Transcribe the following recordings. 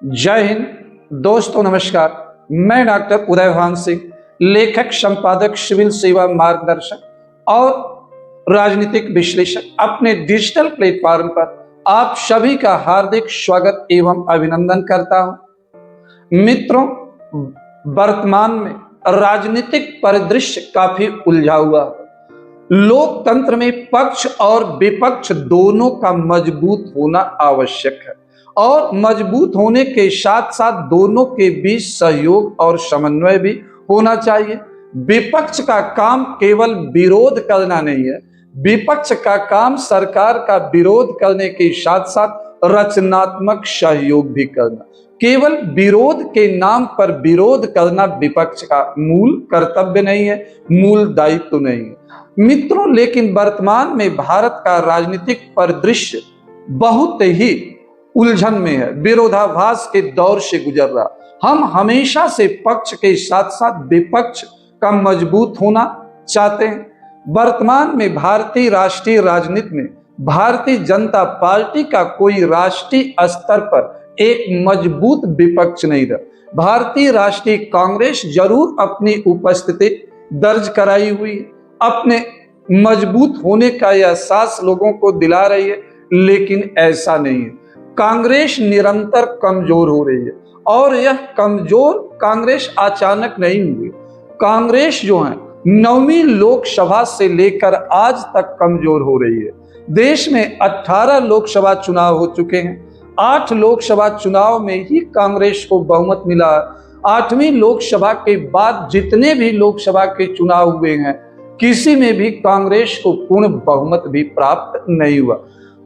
जय हिंद दोस्तों, नमस्कार। मैं डॉक्टर उदयभान सिंह, लेखक, संपादक, सिविल सेवा मार्गदर्शक और राजनीतिक विश्लेषक, अपने डिजिटल प्लेटफॉर्म पर आप सभी का हार्दिक स्वागत एवं अभिनंदन करता हूं। मित्रों, वर्तमान में राजनीतिक परिदृश्य काफी उलझा हुआ है। लोकतंत्र में पक्ष और विपक्ष दोनों का मजबूत होना आवश्यक है और मजबूत होने के साथ साथ दोनों के बीच सहयोग और समन्वय भी होना चाहिए। विपक्ष का काम केवल विरोध करना नहीं है, विपक्ष का काम सरकार का विरोध करने के साथ साथ रचनात्मक सहयोग भी करना। केवल विरोध के नाम पर विरोध करना विपक्ष का मूल कर्तव्य नहीं है, मूल दायित्व नहीं है। मित्रों, लेकिन वर्तमान में भारत का राजनीतिक परिदृश्य बहुत ही उलझन में है, विरोधाभास के दौर से गुजर रहा। हम हमेशा से पक्ष के साथ साथ विपक्ष का मजबूत होना चाहते हैं। वर्तमान में भारतीय राष्ट्रीय राजनीति में भारतीय जनता पार्टी का कोई राष्ट्रीय स्तर पर एक मजबूत विपक्ष नहीं रहा। भारतीय राष्ट्रीय कांग्रेस जरूर अपनी उपस्थिति दर्ज कराई हुई है, अपने मजबूत होने का एहसास लोगों को दिला रही है, लेकिन ऐसा नहीं है। कांग्रेस निरंतर कमजोर हो रही है और यह कमजोर कांग्रेस अचानक नहीं हुई। कांग्रेस जो है 9वीं लोकसभा से लेकर आज तक कमजोर हो रही है। देश में 18 लोकसभा चुनाव हो चुके हैं। 8 लोकसभा चुनाव में ही कांग्रेस को बहुमत मिला। 8वीं लोकसभा के बाद जितने भी लोकसभा के चुनाव हुए हैं, किसी में भी कांग्रेस को पूर्ण बहुमत भी प्राप्त नहीं हुआ।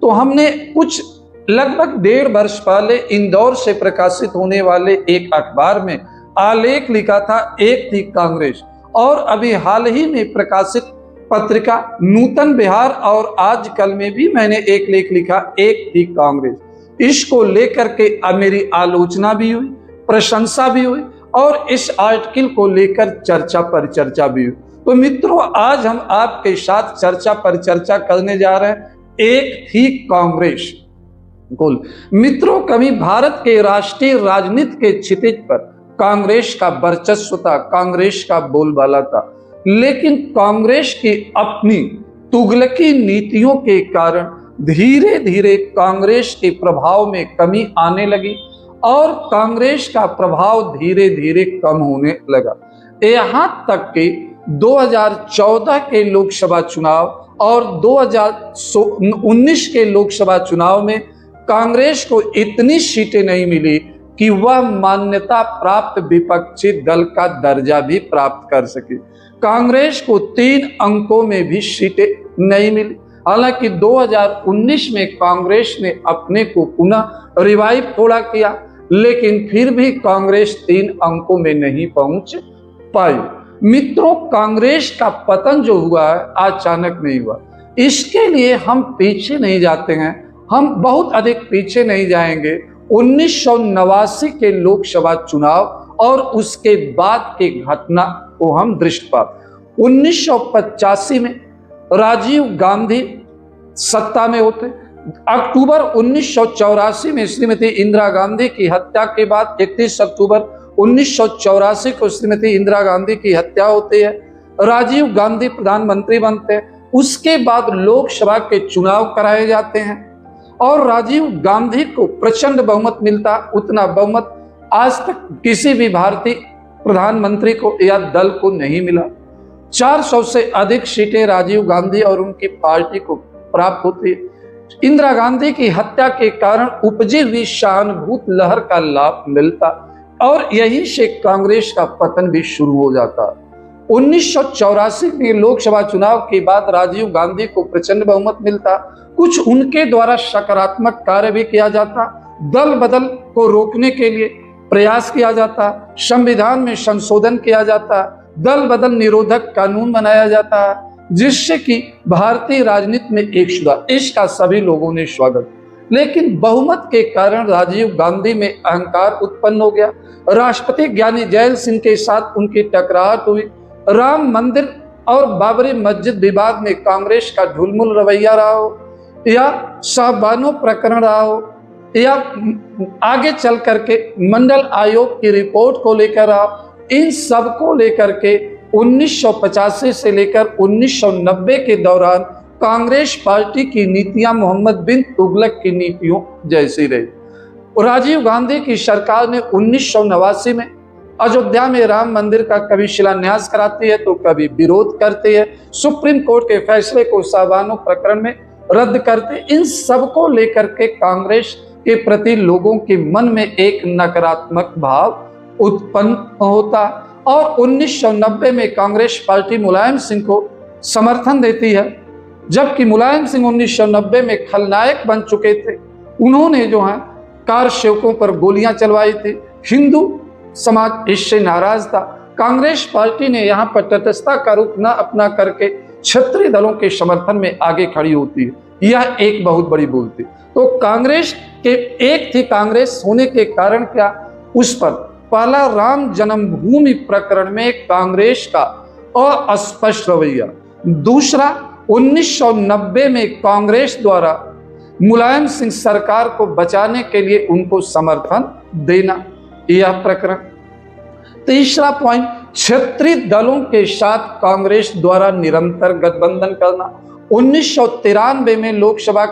तो हमने कुछ लगभग 1.5 वर्ष पहले इंदौर से प्रकाशित होने वाले एक अखबार में आलेख लिखा था, एक थी कांग्रेस। और अभी हाल ही में प्रकाशित पत्रिका नूतन बिहार और आजकल में भी मैंने एक लेख लिखा, एक थी कांग्रेस। इसको लेकर के मेरी आलोचना भी हुई, प्रशंसा भी हुई और इस आर्टिकल को लेकर चर्चा पर चर्चा भी हुई। तो मित्रों, आज हम आपके साथ चर्चा पर चर्चा करने जा रहे हैं, एक थी कांग्रेस। मित्रों, कभी भारत के राष्ट्रीय राजनीति के क्षितिज पर कांग्रेस का वर्चस्व था, कांग्रेस का बोलबाला था, लेकिन कांग्रेस की अपनी तुगलकी नीतियों के कारण धीरे धीरे कांग्रेस के प्रभाव में कमी आने लगी और कांग्रेस का प्रभाव धीरे धीरे कम होने लगा। यहां तक कि 2014 के लोकसभा चुनाव और 2019 के लोकसभा चुनाव में कांग्रेस को इतनी सीटें नहीं मिली कि वह मान्यता प्राप्त विपक्षी दल का दर्जा भी प्राप्त कर सके। कांग्रेस को 3 अंकों में भी सीटें नहीं मिली। हालांकि 2019 में कांग्रेस ने अपने को पुनः रिवाइव थोड़ा किया, लेकिन फिर भी कांग्रेस 3 अंकों में नहीं पहुंच पाई। मित्रों, कांग्रेस का पतन जो हुआ है अचानक नहीं हुआ। इसके लिए हम पीछे नहीं जाते हैं, हम बहुत अधिक पीछे नहीं जाएंगे। 1989 के लोकसभा चुनाव और उसके बाद के घटना को हम दृष्टिपात। 1985 में राजीव गांधी सत्ता में होते। अक्टूबर 1984 में श्रीमती इंदिरा गांधी की हत्या के बाद 31 अक्टूबर 1984 को श्रीमती इंदिरा गांधी की हत्या होती है। राजीव गांधी प्रधानमंत्री बनते हैं। उसके बाद लोकसभा के चुनाव कराए जाते हैं और राजीव गांधी को प्रचंड बहुमत मिलता। उतना बहुमत आज तक किसी भी भारतीय प्रधानमंत्री को या दल को नहीं मिला। 400 से अधिक सीटें राजीव गांधी और उनकी पार्टी को प्राप्त होती है। इंदिरा गांधी की हत्या के कारण उपजी हुई सहानुभूति लहर का लाभ मिलता और यहीं से कांग्रेस का पतन भी शुरू हो जाता। 1984 में लोकसभा चुनाव के बाद राजीव गांधी को प्रचंड बहुमत मिलता। कुछ उनके द्वारा सकारात्मक कार्य भी किया जाता, दल बदल को रोकने के लिए प्रयास किया जाता, संविधान में संशोधन किया जाता, दल बदल निरोधक कानून बनाया जाता, जिससे कि भारतीय राजनीति में एक सुधार। इसका सभी लोगों ने स्वागत। लेकिन बहुमत के कारण राजीव गांधी में अहंकार उत्पन्न हो गया। राष्ट्रपति ज्ञानी जैल सिंह के साथ उनकी टकराहट हुई। राम मंदिर और बाबरी मस्जिद विवाद में कांग्रेस का ढुलमुल रवैया रहा हो या शाहबानो प्रकरण रहा हो या आगे चल करके मंडल आयोग की रिपोर्ट को लेकर आप, इन सब को लेकर के 1985 से लेकर 1990 के दौरान कांग्रेस पार्टी की नीतियां मोहम्मद बिन तुगलक की नीतियों जैसी रही। राजीव गांधी की सरकार ने 1989 में अयोध्या में राम मंदिर का कभी शिलान्यास कराती है तो कभी विरोध करती है, सुप्रीम कोर्ट के फैसले को शाहबानो प्रकरण में रद्द करते। इन सब को लेकर के कांग्रेस के प्रति लोगों के मन में एक नकारात्मक भाव उत्पन्न होता और 1990 में कांग्रेस पार्टी मुलायम सिंह को समर्थन देती है, जबकि मुलायम सिंह 1990 में खलनायक बन चुके थे। उन्होंने जो है कार सेवकों पर गोलियां चलवाई थी। हिंदू समाज इससे नाराज था। कांग्रेस पार्टी ने यहाँ पर तटस्थता का रुख न अपना करके क्षेत्रीय दलों के समर्थन में आगे खड़ी होती है। यह एक बहुत बड़ी भूल थी। तो कांग्रेस के एक थी कांग्रेस होने के कारण क्या, उस पर पहला राम जन्मभूमि प्रकरण में कांग्रेस का अस्पष्ट रवैया, दूसरा 1990 में कांग्रेस द्वारा मुलायम सिंह सरकार को बचाने के लिए उनको समर्थन देना, यह प्रकरण। तीसरा पॉइंट, क्षेत्रीय दलों के साथ कांग्रेस द्वारा निरंतर गठबंधन करना। 1993 में लोकसभा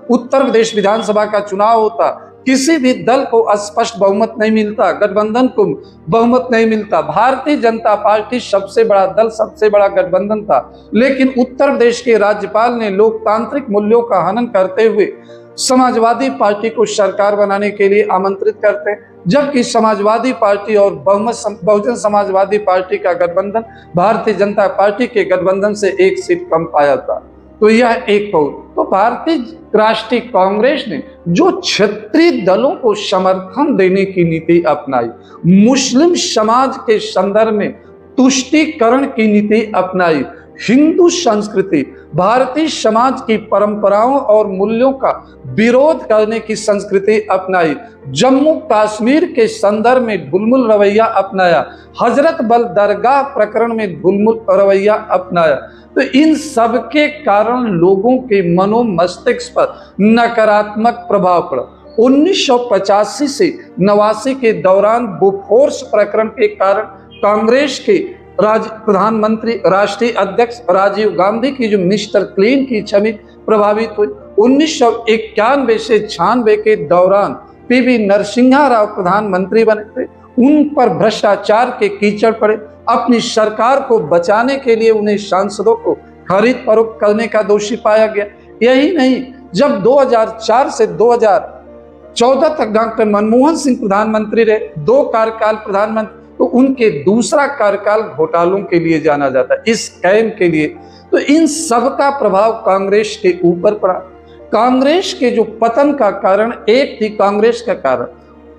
उत्तर प्रदेश विधानसभा का चुनाव होता, किसी भी दल को स्पष्ट बहुमत नहीं मिलता, गठबंधन को बहुमत नहीं मिलता। भारतीय जनता पार्टी सबसे बड़ा दल, सबसे बड़ा गठबंधन था, लेकिन उत्तर प्रदेश के राज्यपाल ने लोकतांत्रिक मूल्यों का हनन करते हुए समाजवादी पार्टी को सरकार बनाने के लिए आमंत्रित करते, जबकि समाजवादी पार्टी और बहुजन समाजवादी पार्टी का गठबंधन भारतीय जनता पार्टी के गठबंधन से एक सीट कम पाया था। तो यह एक तो भारतीय राष्ट्रीय कांग्रेस ने जो क्षेत्रीय दलों को समर्थन देने की नीति अपनाई, मुस्लिम समाज के संदर्भ में तुष्टीकरण की नीति अपनाई, हिंदू संस्कृति, भारतीय समाज की परंपराओं और मूल्यों का विरोध करने की संस्कृति अपनाई, जम्मू कश्मीर के संदर्भ में ढुलमुल रवैया अपनाया, हजरत बल दरगाह प्रकरण में ढुलमुल रवैया अपनाया, तो इन सब के कारण लोगों के मनो मस्तिष्क पर नकारात्मक प्रभाव पड़ा। 1985 से 89 के दौरान बोफोर्स प्रकरण के कारण कांग्रेस के प्रधानमंत्री राष्ट्रीय अध्यक्ष राजीव गांधी की जो मिस्टर क्लीन की छवि प्रभावित हुई। 1991 से 96 के दौरान पीवी नरसिम्हा राव प्रधानमंत्री बने थे, उन पर भ्रष्टाचार के कीचड़ पड़े। अपनी सरकार को बचाने के लिए उन्हें सांसदों को खरीद फरोख्त करने का दोषी पाया गया। यही नहीं, जब 2004 से 2014 तक डॉक्टर मनमोहन सिंह प्रधानमंत्री रहे, 2 कार्यकाल प्रधानमंत्री, तो उनके दूसरा कार्यकाल घोटालों के लिए जाना जाता है, इस स्कैम के लिए। तो इन सब का प्रभाव कांग्रेस के ऊपर पड़ा। कांग्रेस के जो पतन का कारण एक थी कांग्रेस का कारण।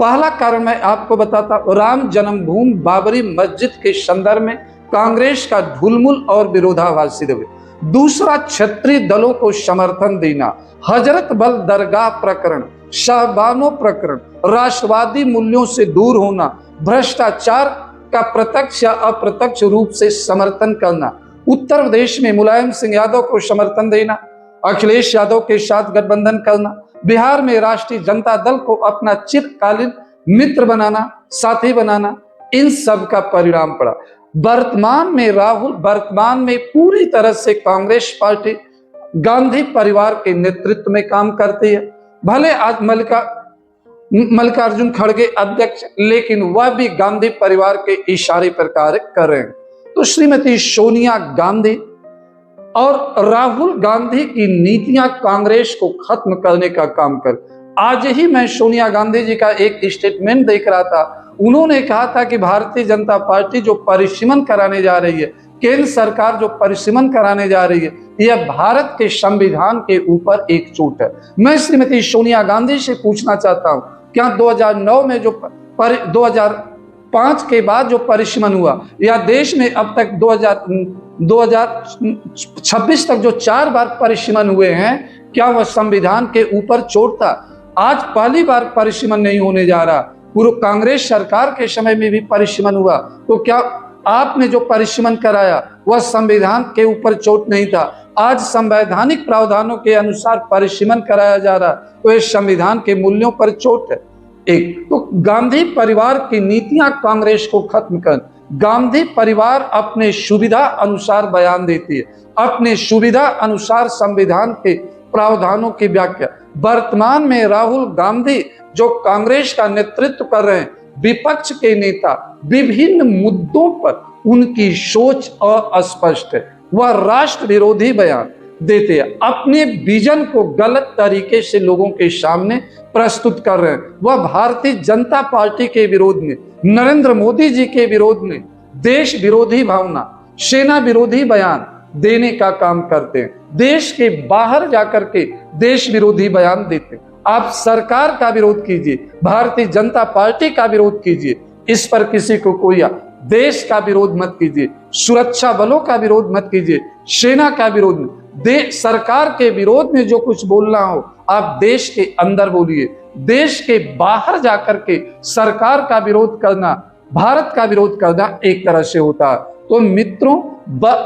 पहला कारण मैं आपको बताता, राम जन्मभूमि बाबरी मस्जिद के संदर्भ में कांग्रेस का ढुलमुल और विरोधाभासी रवैया। दूसरा, क्षेत्रीय दलों को समर्थन देना, हजरत बल दरगाह प्रकरण, शाहबानो प्रकरण, राष्ट्रवादी मूल्यों से दूर होना, भ्रष्टाचार का प्रत्यक्ष या अप्रत्यक्ष रूप से समर्थन करना, उत्तर प्रदेश में मुलायम सिंह यादव को समर्थन देना, अखिलेश यादव के साथ गठबंधन करना, बिहार में राष्ट्रीय जनता दल को अपना चिरकालीन मित्र बनाना, साथी बनाना, इन सब का परिणाम पड़ा। वर्तमान में पूरी तरह से कांग्रेस पार्टी गांधी परिवार के नेतृत्व में काम करती है। भले आज मल्लिकार्जुन खड़गे अध्यक्ष, लेकिन वह भी गांधी परिवार के इशारे पर कार्य कर रहे हैं। तो श्रीमती सोनिया गांधी और राहुल गांधी की नीतियां कांग्रेस को खत्म करने का काम कर। आज ही मैं सोनिया गांधी जी का एक स्टेटमेंट देख रहा था, उन्होंने कहा था कि भारतीय जनता पार्टी जो परिसीमन कराने जा रही है, केंद्र सरकार जो परिसीमन कराने जा रही है, यह भारत के संविधान के ऊपर एक चोट है। मैं श्रीमती सोनिया गांधी से पूछना चाहता हूं, क्या 2009 में जो 2005 के बाद जो परिसीमन हुआ, या देश में अब तक 2026 तक जो 4 बार परिसीमन हुए हैं, क्या वह संविधान के ऊपर चोट था? आज पहली बार परिसीमन नहीं होने जा रहा, पूर्व कांग्रेस सरकार के समय में भी परिसीमन हुआ, तो क्या आपने जो परिश्रम कराया वह संविधान के ऊपर चोट नहीं था। आज संवैधानिक प्रावधानों के अनुसार परिश्रम कराया जा रहा, तो ये संविधान के मूल्यों पर चोट है। एक तो गांधी परिवार की नीतियां कांग्रेस को खत्म कर, गांधी परिवार अपने सुविधा अनुसार बयान देती है, अपने सुविधा अनुसार संविधान के प्रावधानों की व्याख्या। वर्तमान में राहुल गांधी जो कांग्रेस का नेतृत्व कर रहे हैं, विपक्ष के नेता, विभिन्न मुद्दों पर उनकी सोच अस्पष्ट है। वह राष्ट्र विरोधी बयान देते हैं, अपने विजन को गलत तरीके से लोगों के सामने प्रस्तुत कर रहे हैं। वह भारतीय जनता पार्टी के विरोध में, नरेंद्र मोदी जी के विरोध में देश विरोधी भावना, सेना विरोधी बयान देने का काम करते हैं। देश के बाहर जाकर के देश विरोधी बयान देते हैं। आप सरकार का विरोध कीजिए, भारतीय जनता पार्टी का विरोध कीजिए, इस पर किसी को कोई देश का विरोध मत कीजिए, सुरक्षा बलों का विरोध मत कीजिए, सेना का विरोध, सरकार के विरोध में जो कुछ बोलना हो आप देश के अंदर बोलिए। देश के बाहर जाकर के सरकार का विरोध करना, भारत का विरोध करना एक तरह से होता है। तो मित्रों,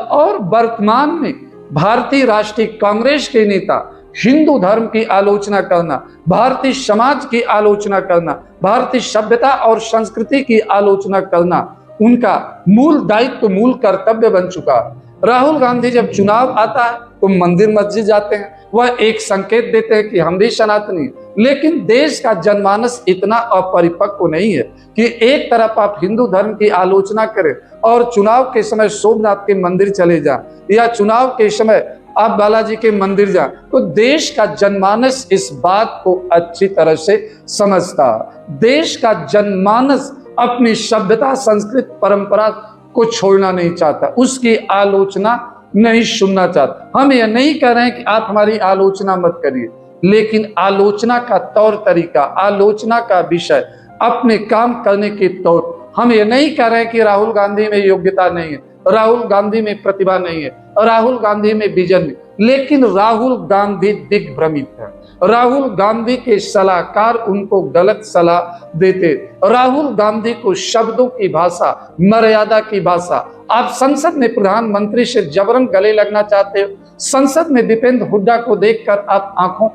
और वर्तमान में भारतीय राष्ट्रीय कांग्रेस के नेता हिंदू धर्म की आलोचना करना, भारतीय समाज की आलोचना करना, भारतीय सभ्यता और संस्कृति की आलोचना करना उनका मूल दायित्व, मूल कर्तव्य बन चुका। राहुल गांधी जब चुनाव आता है तो मंदिर मस्जिद जाते हैं, वह एक संकेत देते हैं कि हम भी सनातनी। लेकिन देश का जनमानस इतना अपरिपक्व नहीं है कि एक तरफ आप हिंदू धर्म की आलोचना करें और चुनाव के समय सोमनाथ के मंदिर चले जाएं या चुनाव के समय आप बालाजी के मंदिर जाएं। तो देश का जनमानस इस बात को अच्छी तरह से समझता। देश का जनमानस अपनी सभ्यता, संस्कृति, परंपरा को छोड़ना नहीं चाहता, उसकी आलोचना नहीं सुनना चाहता। हम यह नहीं कह रहे हैं कि आप हमारी आलोचना मत करिए, लेकिन आलोचना का तौर तरीका, आलोचना का विषय, अपने काम करने के तौर, हम ये नहीं कह रहे हैं कि राहुल गांधी में योग्यता नहीं है, राहुल गांधी में प्रतिभा नहीं है, राहुल गांधी में विजन नहीं, लेकिन राहुल गांधी दिग्भ्रमित है। राहुल गांधी के सलाहकार उनको गलत सलाह देते। राहुल गांधी को शब्दों की भाषा, मर्यादा की भाषा, आप संसद में प्रधानमंत्री से जबरन गले लगना चाहते हो, संसद में दीपेंद्र हुड्डा को देखकर आप आंखों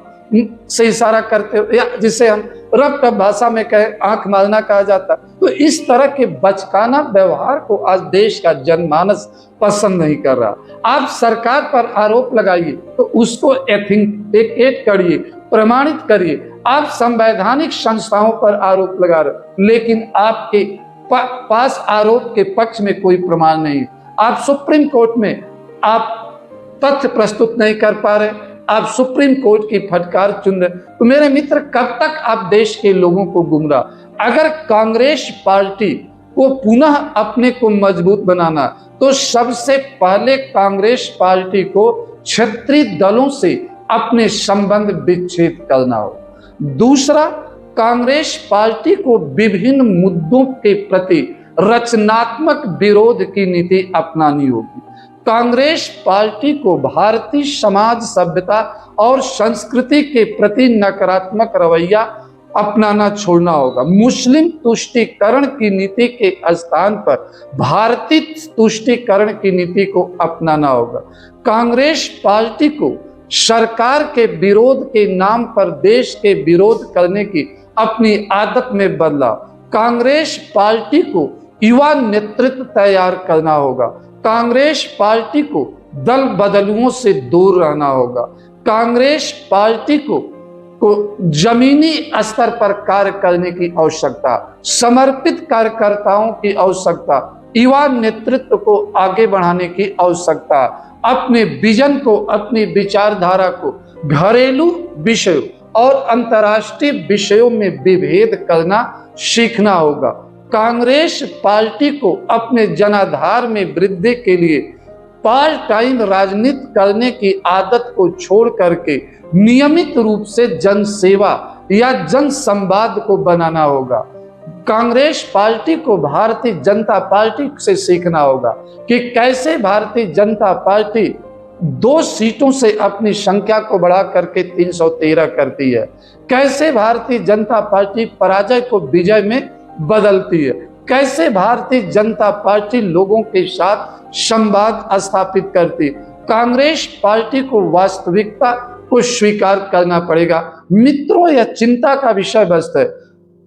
से इशारा करते हो, या जिसे हम रब टब भाषा में कहे आंख मारना कहा जाता। तो इस तरह के बचकाना व्यवहार को आज देश का जनमानस पसंद नहीं कर रहा। आप सरकार पर आरोप लगाइए तो उसको एथिकेट करिए, प्रमाणित करिए। आप संवैधानिक संस्थाओं पर आरोप लगा रहे, लेकिन आपके पास आरोप के पक्ष में कोई प्रमाण नहीं। आप सुप्रीम कोर्ट में आप तथ्य प्रस्तुत नहीं कर पा रहे, आप सुप्रीम कोर्ट की फटकार चुन रहे। तो मेरे मित्र, कब तक आप देश के लोगों को गुमराह। अगर कांग्रेस पार्टी को पुनः अपने को मजबूत बनाना, तो सबसे पहले कांग्रेस पार्टी को क्षेत्रीय दलों से अपने संबंध विच्छेद करना हो। दूसरा, कांग्रेस पार्टी को विभिन्न मुद्दों के प्रति रचनात्मक विरोध की नीति अपनानी होगी। कांग्रेस पार्टी को भारतीय समाज, सभ्यता और संस्कृति के प्रति नकारात्मक रवैया अपनाना छोड़ना होगा। मुस्लिम तुष्टीकरण की नीति के स्थान पर भारतीय तुष्टीकरण की नीति को अपनाना होगा। कांग्रेस पार्टी को सरकार के विरोध के नाम पर देश के विरोध करने की अपनी आदत में बदलाव। कांग्रेस पार्टी को युवा नेतृत्व तैयार करना होगा। कांग्रेस पार्टी को दल बदलुओं से दूर रहना होगा। कांग्रेस पार्टी को जमीनी स्तर पर कार्य करने की आवश्यकता, समर्पित कार्यकर्ताओं की आवश्यकता, युवा नेतृत्व को आगे बढ़ाने की आवश्यकता, अपने विजन को, अपनी विचारधारा को घरेलू विषयों और अंतर्राष्ट्रीय विषयों में विभेद करना सीखना होगा। कांग्रेस पार्टी को अपने जनाधार में वृद्धि के लिए पार्ट टाइम राजनीति करने की आदत को छोड़ करके नियमित रूप से जनसेवा या जन संवाद को बनाना होगा। कांग्रेस पार्टी को भारतीय जनता पार्टी से सीखना होगा कि कैसे भारतीय जनता पार्टी 2 सीटों से अपनी संख्या को बढ़ा करके 313 करती है, कैसे भारतीय जनता पार्टी पराजय को विजय में बदलती है, कैसे भारतीय जनता पार्टी लोगों के साथ संवाद स्थापित करती। कांग्रेस पार्टी को वास्तविकता को स्वीकार करना पड़ेगा। मित्रों, यह चिंता का विषय वस्तु है,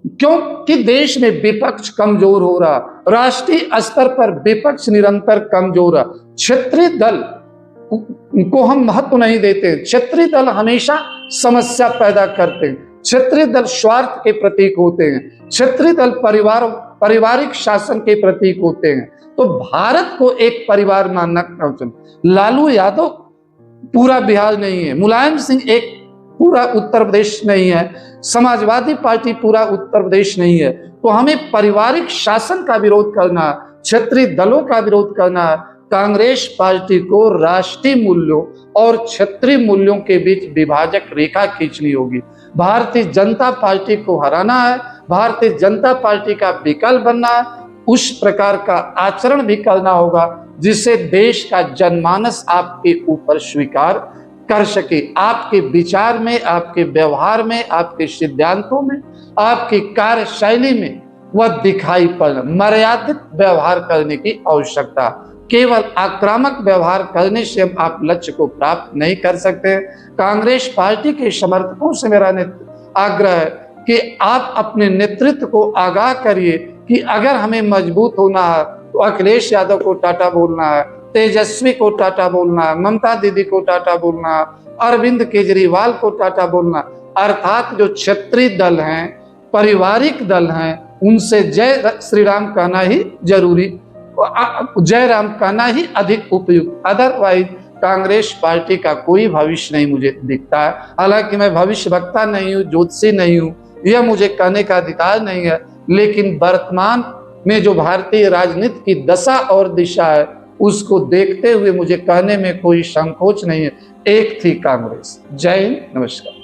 क्योंकि देश में विपक्ष कमजोर हो रहा, राष्ट्रीय स्तर पर विपक्ष निरंतर कमजोर रहा। क्षेत्रीय दल को हम महत्व नहीं देते। क्षेत्रीय दल हमेशा समस्या पैदा करते हैं। क्षेत्रीय दल स्वार्थ के प्रतीक होते हैं। क्षेत्रीय दल पारिवारिक शासन के प्रतीक होते हैं। तो भारत को एक परिवार मानना चाहिए। लालू यादव पूरा बिहार नहीं है, मुलायम सिंह एक पूरा उत्तर प्रदेश नहीं है, समाजवादी पार्टी पूरा उत्तर प्रदेश नहीं है। तो हमें पारिवारिक शासन का विरोध करना, क्षेत्रीय दलों का विरोध करना, कांग्रेस पार्टी को राष्ट्रीय मूल्यों और क्षेत्रीय मूल्यों के बीच विभाजक रेखा खींचनी होगी। भारतीय जनता पार्टी को हराना है, भारतीय जनता पार्टी का विकल्प बनना है, उस प्रकार का आचरण भी करना होगा जिससे देश का जनमानस आपके ऊपर स्वीकार कर सके। आपके विचार में, आपके व्यवहार में, आपके सिद्धांतों में, आपकी कार्यशैली में वह दिखाई पड़े। मर्यादित व्यवहार करने की आवश्यकता। केवल आक्रामक व्यवहार करने से हम आप लक्ष्य को प्राप्त नहीं कर सकते। कांग्रेस पार्टी के समर्थकों से मेरा आग्रह है कि आप अपने नेतृत्व को आगाह करिए कि अगर हमें मजबूत होना है तो अखिलेश यादव को टाटा बोलना है, तेजस्वी को टाटा बोलना है, ममता दीदी को टाटा बोलना है, अरविंद केजरीवाल को टाटा बोलना, अर्थात जो क्षेत्रीय दल हैं, पारिवारिक दल हैं, उनसे जय श्री राम कहना ही जरूरी, जय राम कहना ही अधिक उपयुक्त। अदरवाइज कांग्रेस पार्टी का कोई भविष्य नहीं मुझे दिखता है। हालांकि मैं भविष्य वक्ता नहीं हूँ, ज्योतिषी नहीं हूँ, यह मुझे कहने का अधिकार नहीं है, लेकिन वर्तमान में जो भारतीय राजनीति की दशा और दिशा है उसको देखते हुए मुझे कहने में कोई संकोच नहीं है। एक थी कांग्रेस। जय हिंद, नमस्कार।